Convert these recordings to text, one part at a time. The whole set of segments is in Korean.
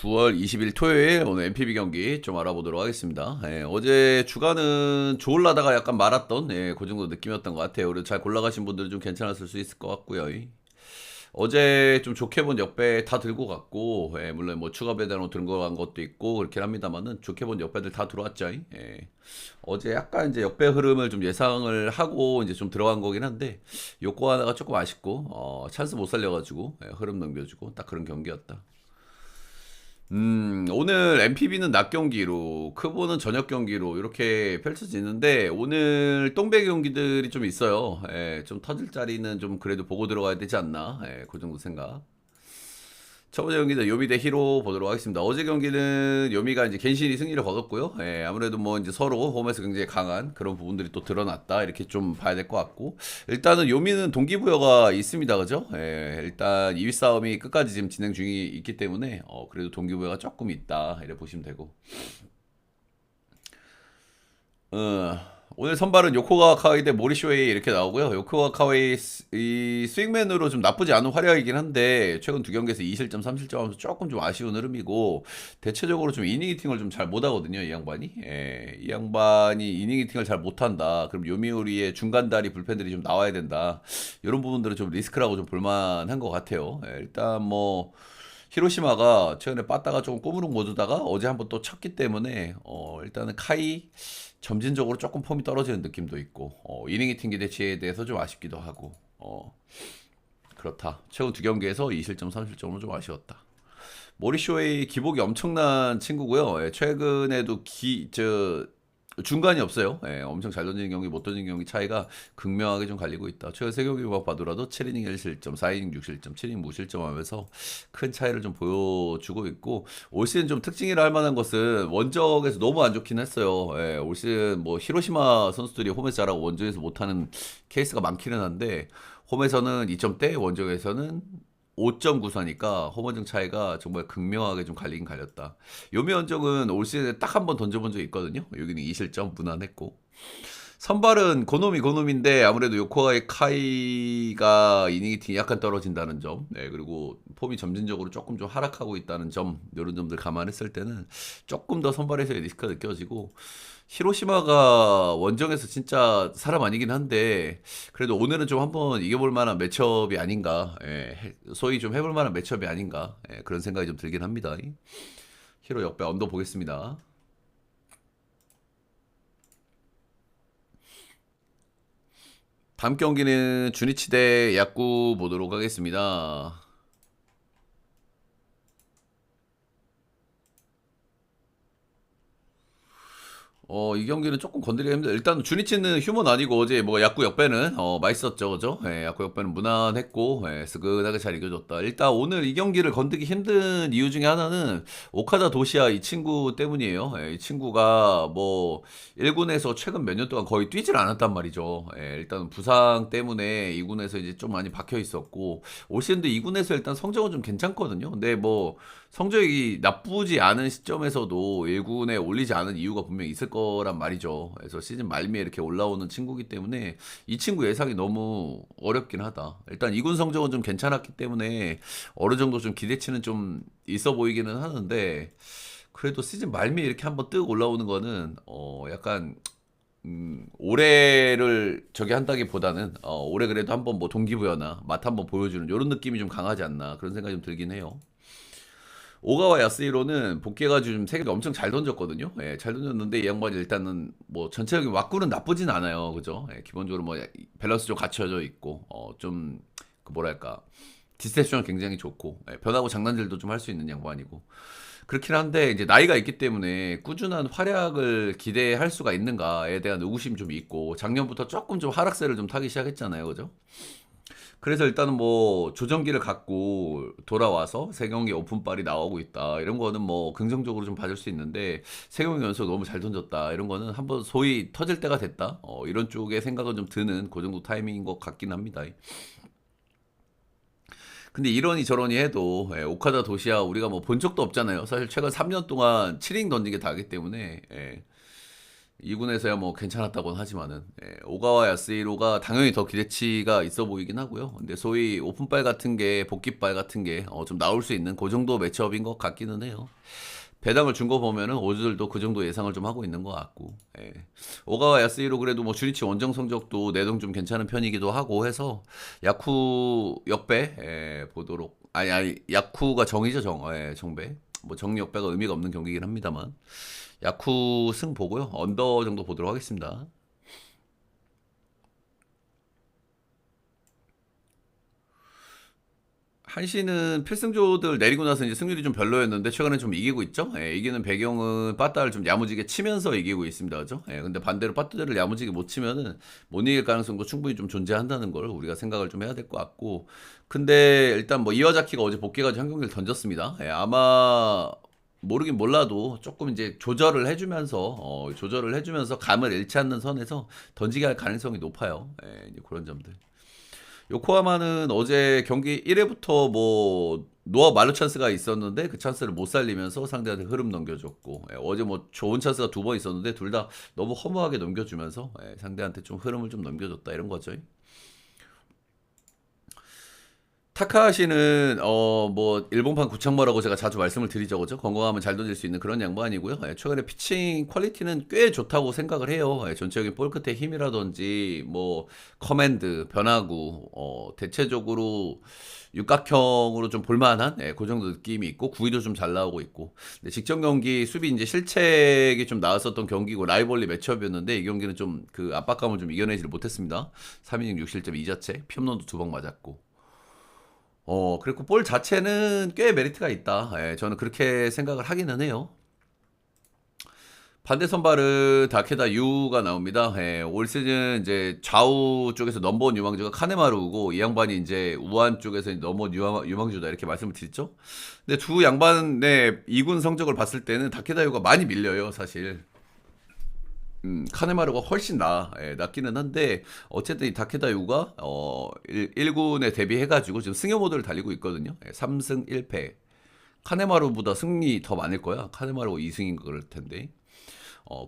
9월 20일 토요일 오늘 MPB 경기 좀 알아보도록 하겠습니다. 어제 주간은 좋을라다가 약간 말았던 그 정도 느낌이었던 것 같아요. 그래도 잘 골라가신 분들은 좀 괜찮았을 수 있을 것 같고요. 어제 좀 좋게 본 역배 다 들고 갔고, 물론 뭐 추가 배당으로 들고 간 것도 있고 그렇긴 합니다만은 좋게 본 역배들 다 들어왔죠. 어제 약간 이제 역배 흐름을 좀 예상을 하고 이제 좀 들어간 거긴 한데 요거 하나가 조금 아쉽고 찬스 못 살려가지고 흐름 넘겨주고 딱 그런 경기였다. 오늘 MPB는 낮 경기로, 크보는 저녁 경기로 이렇게 펼쳐지는데, 오늘 똥배 경기들이 좀 있어요. 좀 터질 자리는 좀 그래도 보고 들어가야 되지 않나. 그 정도 생각. 첫 번째 경기는 요미 대 히로 보도록 하겠습니다. 어제 경기는 요미가 이제 겐신이 승리를 거뒀고요. 아무래도 뭐 이제 서로 홈에서 굉장히 강한 그런 부분들이 또 드러났다. 이렇게 좀 봐야 될 것 같고. 일단은 요미는 동기부여가 있습니다. 그죠? 일단 2위 싸움이 끝까지 지금 진행 중이 있기 때문에, 그래도 동기부여가 조금 있다. 이렇게 보시면 되고. 어, 오늘 선발은 요코가 카와이 대 모리쇼에이 이렇게 나오고요. 요코가 카와이 이 스윙맨으로 좀 나쁘지 않은 활약이긴 한데 최근 두 경기에서 2실점, 3실점 하면서 조금 좀 아쉬운 흐름이고 대체적으로 좀 이닝 히팅을 좀 잘 못하거든요. 이 양반이. 이 양반이 이닝 히팅을 잘 못한다. 그럼 요미우리의 중간다리 불펜들이 좀 나와야 된다. 이런 부분들은 좀 리스크라고 좀 볼만한 것 같아요. 일단 뭐 히로시마가 최근에 빠따가 조금 꼬무룩 모드다가 어제 한번 또 쳤기 때문에 일단은 카이 점진적으로 조금 폼이 떨어지는 느낌도 있고 이닝 히팅 기대치에 대해서 좀 아쉽기도 하고 그렇다. 최근 두 경기에서 2실점, 3실점으로 좀 아쉬웠다. 모리쇼의 기복이 엄청난 친구고요. 최근에도 중간이 없어요. 엄청 잘 던지는 경기, 못 던지는 경기 차이가 극명하게 좀 갈리고 있다. 최근 세 경기만 봐더라도 7이닝 1실점, 4이닝 6실점, 7이닝 무실점 하면서 큰 차이를 좀 보여주고 있고, 올 시즌 좀 특징이라 할 만한 것은 원적에서 너무 안 좋긴 했어요. 올 시즌 뭐 히로시마 선수들이 홈에서 잘하고 원적에서 못하는 케이스가 많기는 한데, 홈에서는 2점대, 원적에서는 5.94니까 홈원정 차이가 정말 극명하게 좀 갈리긴 갈렸다. 요미 원정은 올 시즌에 딱 한 번 던져본 적이 있거든요. 여기는 2실점 무난했고. 선발은 고노미인데 아무래도 요코하의 카이가 이닝 히팅이 약간 떨어진다는 점, 그리고 폼이 점진적으로 조금 좀 하락하고 있다는 점, 이런 점들 감안했을 때는 조금 더 선발에서의 리스크가 느껴지고, 히로시마가 원정에서 진짜 사람 아니긴 한데 그래도 오늘은 좀 한번 이겨볼 만한 매첩이 아닌가, 소위 좀 해볼 만한 매첩이 아닌가, 그런 생각이 좀 들긴 합니다. 히로 역배 언더 보겠습니다. 다음 경기는 주니치 대 야구 보도록 하겠습니다. 이 경기는 조금 건드리기 힘들다. 일단 주니치는 휴먼 아니고 어제 뭐 야구 역배는 맛있었죠, 그죠? 야구 역배는 무난했고 스근하게 잘 이겨줬다. 일단 오늘 이 경기를 건드기 힘든 이유 중에 하나는 오카다 도시아 이 친구 때문이에요. 이 친구가 뭐 1군에서 최근 몇 년 동안 거의 뛰질 않았단 말이죠. 일단 부상 때문에 2군에서 이제 좀 많이 박혀 있었고 올 시즌도 2군에서 일단 성적은 좀 괜찮거든요. 근데 뭐 성적이 나쁘지 않은 시점에서도 1군에 올리지 않은 이유가 분명히 있을 거란 말이죠. 그래서 시즌 말미에 이렇게 올라오는 친구기 때문에 이 친구 예상이 너무 어렵긴 하다. 일단 2군 성적은 좀 괜찮았기 때문에 어느 정도 좀 기대치는 좀 있어 보이기는 하는데 그래도 시즌 말미에 이렇게 한번 뜨고 올라오는 거는 약간 올해를 저기 한다기보다는 올해 그래도 한번 뭐 동기부여나 맛 한번 보여주는 이런 느낌이 좀 강하지 않나 그런 생각이 좀 들긴 해요. 오가와 야스히로는 복귀해가지고 좀 세계가 엄청 잘 던졌거든요. 잘 던졌는데 이 양반이 일단은 뭐 전체적인 왁구는 나쁘진 않아요. 그죠? 기본적으로 뭐 밸런스 좀 갖춰져 있고, 좀, 그 뭐랄까. 디스테션 굉장히 좋고, 변하고 장난질도 좀 할 수 있는 양반이고. 그렇긴 한데, 이제 나이가 있기 때문에 꾸준한 활약을 기대할 수가 있는가에 대한 의구심이 좀 있고, 작년부터 조금 좀 하락세를 좀 타기 시작했잖아요. 그죠? 그래서 일단은 뭐 조정기를 갖고 돌아와서 세 경기 오픈발이 나오고 있다. 이런 거는 뭐 긍정적으로 좀 봐줄 수 있는데 세 경기 연속 너무 잘 던졌다. 이런 거는 한번 소위 터질 때가 됐다. 이런 쪽의 생각은 좀 드는 그 정도 타이밍인 것 같긴 합니다. 근데 이러니 저러니 해도 오카다 도시야 우리가 뭐 본 적도 없잖아요. 사실 최근 3년 동안 7인 던진 게 다기 때문에 2군에서야 뭐 괜찮았다고는 하지만은 오가와 야스히로가 당연히 더 기대치가 있어 보이긴 하고요. 근데 소위 오픈빨 같은 게 복귀빨 같은 게 좀 나올 수 있는 그 정도 매치업인 것 같기는 해요. 배당을 준 거 보면은 오즈들도 그 정도 예상을 좀 하고 있는 것 같고 오가와 야스히로 그래도 뭐 주리치 원정 성적도 내동 좀 괜찮은 편이기도 하고 해서 야쿠 역배 보도록 아니 야쿠가 정이죠 정배 뭐 정 역배가 의미가 없는 경기긴 합니다만 야쿠 승 보고요. 언더 정도 보도록 하겠습니다. 한시는 필승조들 내리고 나서 이제 승률이 좀 별로였는데 최근에 좀 이기고 있죠. 이기는 배경은 빠따를 좀 야무지게 치면서 이기고 있습니다. 그죠? 근데 반대로 빠따를 야무지게 못 치면은 못 이길 가능성도 충분히 좀 존재한다는 걸 우리가 생각을 좀 해야 될 것 같고. 근데 일단 뭐 이와자키가 어제 복귀해가지고 한 경기를 던졌습니다. 아마 모르긴 몰라도 조금 이제 조절을 해주면서 감을 잃지 않는 선에서 던지게 할 가능성이 높아요. 이제 그런 점들. 요코하마는 어제 경기 1회부터 뭐 노아 말루 찬스가 있었는데 그 찬스를 못 살리면서 상대한테 흐름 넘겨줬고 어제 뭐 좋은 찬스가 두 번 있었는데 둘 다 너무 허무하게 넘겨주면서 상대한테 좀 흐름을 좀 넘겨줬다 이런 거죠. 타카하시는 뭐 일본판 구창모라고 제가 자주 말씀을 드리죠, 그죠? 건강하면 잘 던질 수 있는 그런 양반이고요. 최근에 피칭 퀄리티는 꽤 좋다고 생각을 해요. 전체적인 볼 끝의 힘이라든지 뭐 커맨드, 변화구, 대체적으로 육각형으로 좀 볼만한 그 정도 느낌이 있고 구위도 좀 잘 나오고 있고. 근데 직전 경기 수비 이제 실책이 좀 나왔었던 경기고 라이벌리 매치업이었는데 이 경기는 좀 그 압박감을 좀 이겨내지를 못했습니다. 3이닝 6실점 2자체, 피홈런도 2방 맞았고. 그리고 볼 자체는 꽤 메리트가 있다. 저는 그렇게 생각을 하기는 해요. 반대 선발은 다케다 유가 나옵니다. 올 시즌 이제 좌우 쪽에서 넘버원 유망주가 카네마루고 이 양반이 이제 우한 쪽에서 넘버원 유망주다 이렇게 말씀을 드렸죠. 근데 두 양반의 2군 성적을 봤을 때는 다케다 유가 많이 밀려요, 사실. 카네마루가 훨씬 낫기는 한데 어쨌든 이 다케다유가 1군에 대비해가지고 지금 승여 모드를 달리고 있거든요. 3승 1패. 카네마루보다 승리 더 많을 거야. 카네마루가 2승인 그럴 텐데.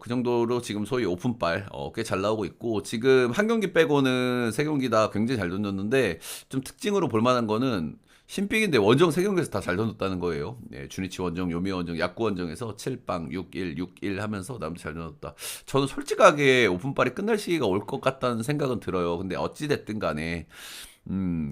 그 정도로 지금 소위 오픈발 꽤 잘 나오고 있고 지금 한 경기 빼고는 세 경기 다 굉장히 잘 던졌는데 좀 특징으로 볼 만한 거는 신빅인데 원정 세 경기에서 다 잘 던졌다는 거예요. 주니치 원정, 요미 원정, 야구 원정에서 7빵, 6-1, 6-1 하면서 남도 잘 던졌다. 저는 솔직하게 오픈발이 끝날 시기가 올 것 같다는 생각은 들어요. 근데 어찌 됐든 간에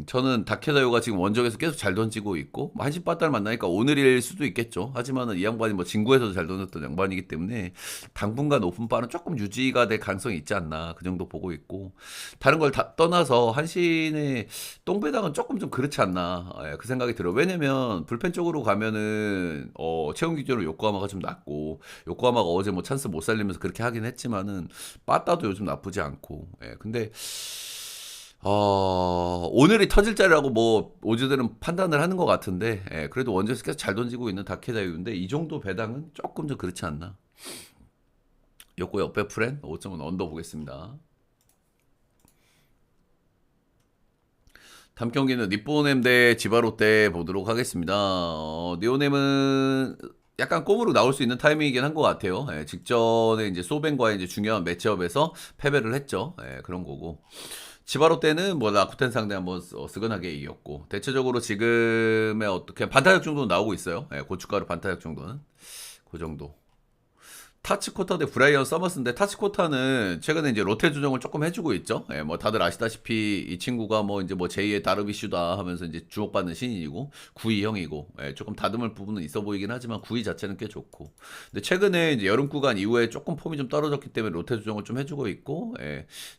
저는 다케다요가 지금 원정에서 계속 잘 던지고 있고, 뭐 한신 빠따를 만나니까 오늘일 수도 있겠죠. 하지만은 이 양반이 뭐 진구에서도 잘 던졌던 양반이기 때문에 당분간 오픈바는 조금 유지가 될 가능성이 있지 않나. 그 정도 보고 있고. 다른 걸 다 떠나서 한신의 똥배당은 조금 좀 그렇지 않나. 그 생각이 들어요. 왜냐면 불펜 쪽으로 가면은, 채용 기준으로 요코하마가 좀 낮고, 요코하마가 어제 뭐 찬스 못 살리면서 그렇게 하긴 했지만은, 빠따도 요즘 나쁘지 않고. 근데, 오늘이 터질 자리라고 뭐 오즈들은 판단을 하는 것 같은데 그래도 원저스 계속 잘 던지고 있는 다케다유인데 이 정도 배당은 조금 좀 그렇지 않나. 요코 옆에 프렌 5점은 언더 보겠습니다. 다음 경기는 니뽀넴 대 지바롯데 보도록 하겠습니다. 니오넴은 약간 꼼으로 나올 수 있는 타이밍이긴 한 것 같아요. 직전에 이제 소벤과의 이제 중요한 매치업에서 패배를 했죠. 그런 거고. 지바로 때는 뭐 라쿠텐 상대 한번 쓰거나게 이겼고 대체적으로 지금의 어떻게 반타작 정도는 나오고 있어요. 고춧가루 반타작 정도는 그 정도. 타치코타 대 브라이언 서머스인데 타치코타는 최근에 이제 로테 조정을 조금 해주고 있죠. 뭐 다들 아시다시피 이 친구가 뭐 이제 뭐 제2의 다르비슈다 하면서 이제 주목받는 신인이고 구위형이고 조금 다듬을 부분은 있어 보이긴 하지만 구위 자체는 꽤 좋고. 근데 최근에 이제 여름 구간 이후에 조금 폼이 좀 떨어졌기 때문에 로테 조정을 좀 해주고 있고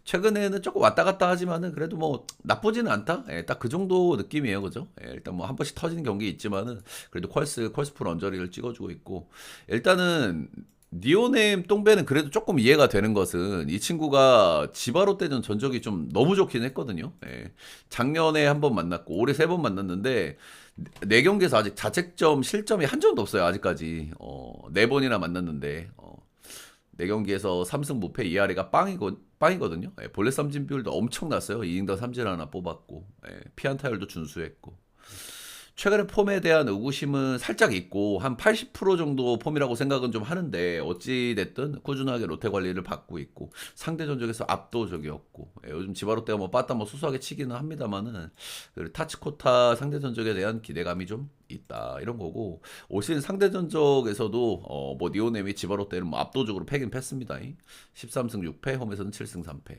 최근에는 조금 왔다 갔다 하지만은 그래도 뭐 나쁘지는 않다. 딱 그 정도 느낌이에요, 그죠? 일단 뭐 한 번씩 터지는 경기 있지만은 그래도 퀄스풀 언저리를 찍어주고 있고 일단은. 니오네임 똥배는 그래도 조금 이해가 되는 것은 이 친구가 지바로 때는 전적이 좀 너무 좋긴 했거든요. 작년에 한 번 만났고 올해 세 번 만났는데 네 경기에서 아직 자책점 실점이 한 점도 없어요. 아직까지 네 번이나 만났는데 네 경기에서 3승 무패 2할이가 빵이거든요. 본래 삼진 비율도 엄청 났어요. 2인당 삼진 하나 뽑았고 피안타율도 준수했고 최근에 폼에 대한 의구심은 살짝 있고 한 80% 정도 폼이라고 생각은 좀 하는데 어찌 됐든 꾸준하게 롯데 관리를 받고 있고 상대 전적에서 압도적이었고 요즘 지바롯데가 뭐 빠따 뭐 수수하게 치기는 합니다만은 그 타치코타 상대 전적에 대한 기대감이 좀 있다 이런 거고 올 시즌 상대 전적에서도 뭐 니오넴이 지바롯데를 뭐 압도적으로 패긴 패습니다. 13승 6패 홈에서는 7승 3패.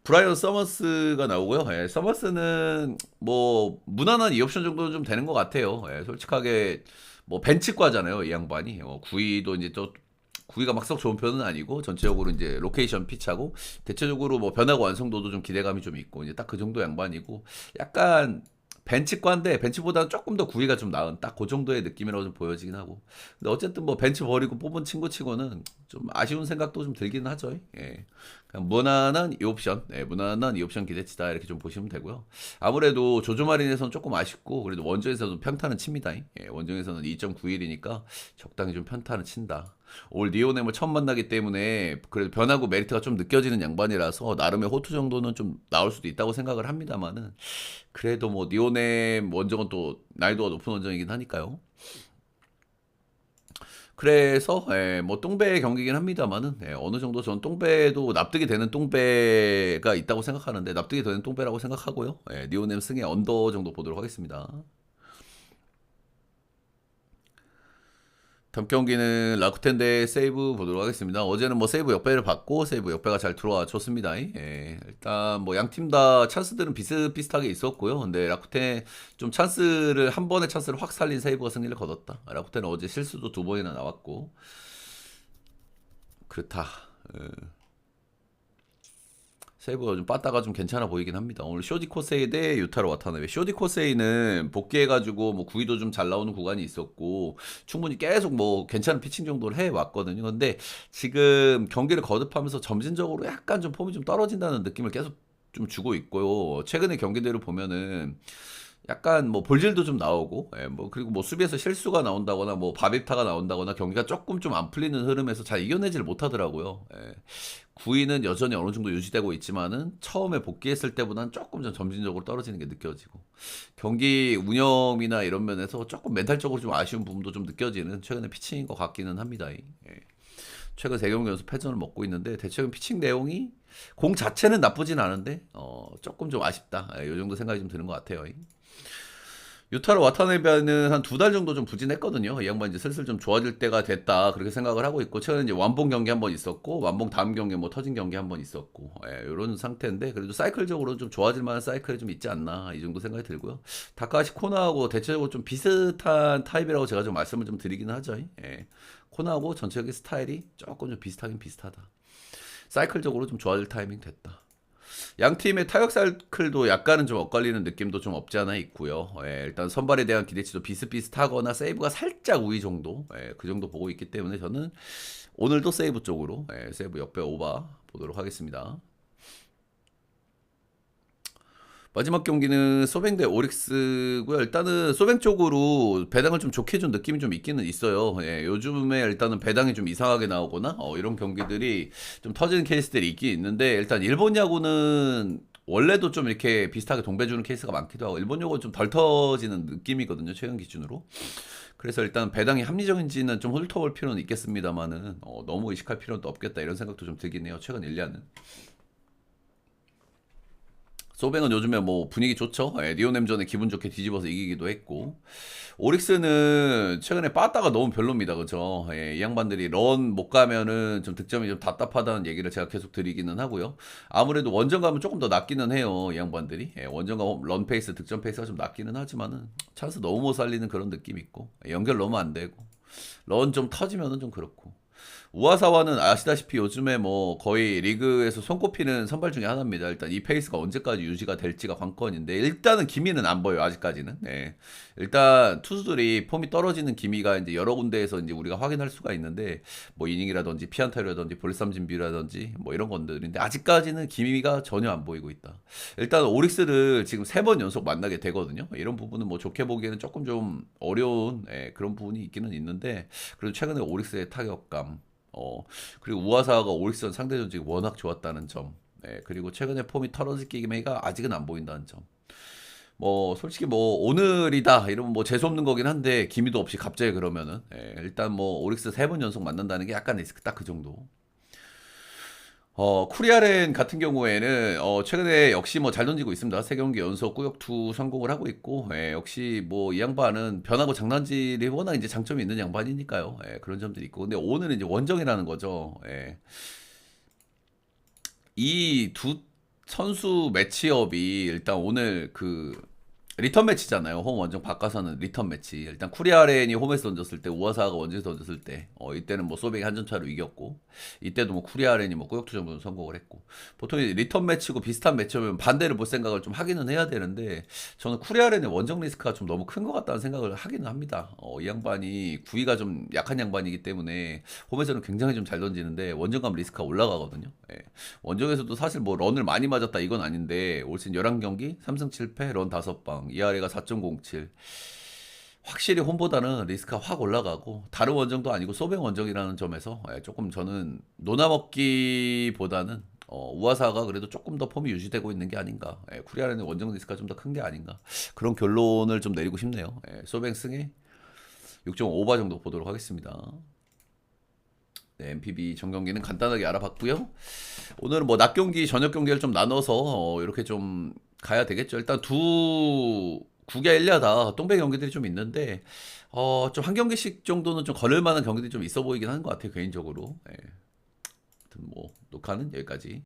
브라이언 서머스가 나오고요. 예, 서머스는 뭐 무난한 2옵션 정도는 좀 되는 것 같아요. 예, 솔직하게 뭐 벤치과잖아요, 이 양반이. 구위도 이제 또 구위가 막 썩 좋은 편은 아니고 전체적으로 이제 로케이션 피차고 대체적으로 뭐 변화가 완성도도 좀 기대감이 좀 있고 이제 딱 그 정도 양반이고 약간 벤치과인데 벤치보다는 조금 더 구위가 좀 나은 딱 그 정도의 느낌이라고 좀 보여지긴 하고 근데 어쨌든 뭐 벤치 버리고 뽑은 친구 치고는 좀 아쉬운 생각도 좀 들기는 하죠. 예. 그냥 무난한 이 옵션, 무난한 이 옵션 기대치다 이렇게 좀 보시면 되고요. 아무래도 조조마린에서는 조금 아쉽고 그래도 원정에서는 편타는 칩니다. 원정에서는 2.91이니까 적당히 좀 편타는 친다. 올 니오넴을 처음 만나기 때문에 그래도 변하고 메리트가 좀 느껴지는 양반이라서 나름의 호투 정도는 좀 나올 수도 있다고 생각을 합니다만은 그래도 뭐 니오넴 원정은 또 난이도가 높은 원정이긴 하니까요. 그래서 뭐 똥배 경기긴 합니다만은 어느 정도 전 똥배도 납득이 되는 똥배가 있다고 생각하는데 납득이 되는 똥배라고 생각하고요. 니오넴 승의 언더 정도 보도록 하겠습니다. 다음 경기는 라쿠텐 대 세이브 보도록 하겠습니다. 어제는 뭐 세이브 역배를 받고 세이브 역배가 잘 들어와 줬습니다. 일단 뭐 양 팀 다 찬스들은 비슷비슷하게 있었고요. 근데 라쿠텐 좀 찬스를 한 번의 찬스를 확 살린 세이브가 승리를 거뒀다. 라쿠텐은 어제 실수도 두 번이나 나왔고 그렇다. 세이브가 좀 빠따가 좀 괜찮아 보이긴 합니다. 오늘 쇼디 코세이 대 유타로 와타나베. 쇼디 코세이는 복귀해가지고 뭐 구위도 좀 잘 나오는 구간이 있었고 충분히 계속 뭐 괜찮은 피칭 정도를 해왔거든요. 근데 지금 경기를 거듭하면서 점진적으로 약간 좀 폼이 좀 떨어진다는 느낌을 계속 좀 주고 있고요. 최근의 경기들을 보면은 약간 뭐 볼질도 좀 나오고, 뭐 그리고 뭐 수비에서 실수가 나온다거나 뭐 바비타가 나온다거나 경기가 조금 좀 안 풀리는 흐름에서 잘 이겨내지를 못하더라고요. 9위는 여전히 어느 정도 유지되고 있지만은 처음에 복귀했을 때보다는 조금 좀 점진적으로 떨어지는 게 느껴지고 경기 운영이나 이런 면에서 조금 멘탈적으로 좀 아쉬운 부분도 좀 느껴지는 최근의 피칭인 것 같기는 합니다. 최근 3경기 연속 패전을 먹고 있는데 대체적인 피칭 내용이 공 자체는 나쁘진 않은데 조금 좀 아쉽다. 이 정도 생각이 좀 드는 것 같아요. 유타로 와타나베는 한 2달 정도 좀 부진했거든요. 이 양반 이제 슬슬 좀 좋아질 때가 됐다. 그렇게 생각을 하고 있고, 최근에 이제 완봉 경기 한 번 있었고, 완봉 다음 경기에 뭐 터진 경기 한 번 있었고, 이런 상태인데, 그래도 사이클적으로 좀 좋아질 만한 사이클이 좀 있지 않나. 이 정도 생각이 들고요. 다카시 코나하고 대체적으로 좀 비슷한 타입이라고 제가 좀 말씀을 좀 드리긴 하죠. 코나하고 전체적인 스타일이 조금 좀 비슷하긴 비슷하다. 사이클적으로 좀 좋아질 타이밍 됐다. 양 팀의 타격 사이클도 약간은 좀 엇갈리는 느낌도 좀 없지 않아 있고요. 일단 선발에 대한 기대치도 비슷비슷하거나 세이브가 살짝 우위 정도, 그 정도 보고 있기 때문에 저는 오늘도 세이브 쪽으로 세이브 역배 오바 보도록 하겠습니다. 마지막 경기는 소뱅 대 오릭스고요. 일단은 소뱅 쪽으로 배당을 좀 좋게 준 느낌이 좀 있기는 있어요. 요즘에 일단은 배당이 좀 이상하게 나오거나 이런 경기들이 좀 터지는 케이스들이 있긴 있는데 일단 일본 야구는 원래도 좀 이렇게 비슷하게 동배 주는 케이스가 많기도 하고 일본 야구는 좀 덜 터지는 느낌이거든요. 최근 기준으로. 그래서 일단 배당이 합리적인지는 좀 훑어볼 필요는 있겠습니다만은 너무 의식할 필요는 또 없겠다 이런 생각도 좀 들긴 해요. 최근 1년은. 소뱅은 요즘에 뭐 분위기 좋죠. 리오넴전에 기분 좋게 뒤집어서 이기기도 했고 오릭스는 최근에 빠따가 너무 별로입니다. 그죠? 이 양반들이 런 못 가면은 좀 득점이 좀 답답하다는 얘기를 제가 계속 드리기는 하고요. 아무래도 원정 가면 조금 더 낫기는 해요. 이 양반들이 원정 가면 런 페이스, 득점 페이스가 좀 낫기는 하지만은 찬스 너무 못 살리는 그런 느낌이 있고 연결 너무 안 되고 런 좀 터지면은 좀 그렇고 우아사와는 아시다시피 요즘에 뭐 거의 리그에서 손꼽히는 선발 중에 하나입니다. 일단 이 페이스가 언제까지 유지가 될지가 관건인데 일단은 기미는 안 보여요. 아직까지는. 일단 투수들이 폼이 떨어지는 기미가 이제 여러 군데에서 이제 우리가 확인할 수가 있는데 뭐 이닝이라든지 피안타라든지 볼삼진비라든지 뭐 이런 건들인데 아직까지는 기미가 전혀 안 보이고 있다. 일단 오릭스를 지금 3번 연속 만나게 되거든요. 이런 부분은 뭐 좋게 보기에는 조금 좀 어려운 그런 부분이 있기는 있는데 그래도 최근에 오릭스의 타격감 그리고 우아사가 오릭스전 상대 전직이 워낙 좋았다는 점. 그리고 최근에 폼이 털어지기가 아직은 안 보인다는 점. 뭐 솔직히 뭐 오늘이다 이러면 뭐 재수 없는 거긴 한데 기미도 없이 갑자기 그러면은 일단 뭐 오릭스 3번 연속 만난다는 게 약간 리스크 딱 그 정도. 쿠리아렌 같은 경우에는 최근에 역시 뭐 잘 던지고 있습니다. 3경기 연속 꾸역투 성공을 하고 있고 역시 뭐 이 양반은 변하고 장난질이 워낙 이제 장점이 있는 양반이니까요. 그런 점들이 있고 근데 오늘은 이제 원정이라는 거죠. 이 두 선수 매치업이 일단 오늘 그 리턴 매치잖아요. 홈 원정 바꿔서는 리턴 매치. 일단 쿠리아렌이 홈에서 던졌을 때 우아사가 원정에서 던졌을 때 이때는 뭐 소백이 한 점 차로 이겼고 이때도 뭐 쿠리아렌이 뭐 꾸역투 정도는 성공을 했고 보통 이제 리턴 매치고 비슷한 매치업이면 반대를 볼 생각을 좀 하기는 해야 되는데 저는 쿠리아렌의 원정 리스크가 좀 너무 큰 것 같다는 생각을 하기는 합니다. 이 양반이 구위가 좀 약한 양반이기 때문에 홈에서는 굉장히 좀 잘 던지는데 원정감 리스크가 올라가거든요. 원정에서도 사실 뭐 런을 많이 맞았다 이건 아닌데 올 시즌 11경기 3승 7패 런 5방 ERA가 4.07 확실히 홈보다는 리스크가 확 올라가고 다른 원정도 아니고 소뱅 원정이라는 점에서 조금 저는 노나먹기보다는 우아사가 그래도 조금 더 폼이 유지되고 있는 게 아닌가 쿠리아라는 원정 리스크가 좀 더 큰 게 아닌가 그런 결론을 좀 내리고 싶네요. 소뱅 승에 6.5바 정도 보도록 하겠습니다. 네, MPB 전경기는 간단하게 알아봤고요. 오늘은 뭐 낮 경기, 저녁 경기를 좀 나눠서 이렇게 좀 가야 되겠죠. 일단 두 국야 1야다 똥배 경기들이 좀 있는데 좀 한 경기씩 정도는 좀 걸을 만한 경기들이 좀 있어 보이긴 하는 것 같아요, 개인적으로. 아무튼 뭐 녹화는 여기까지.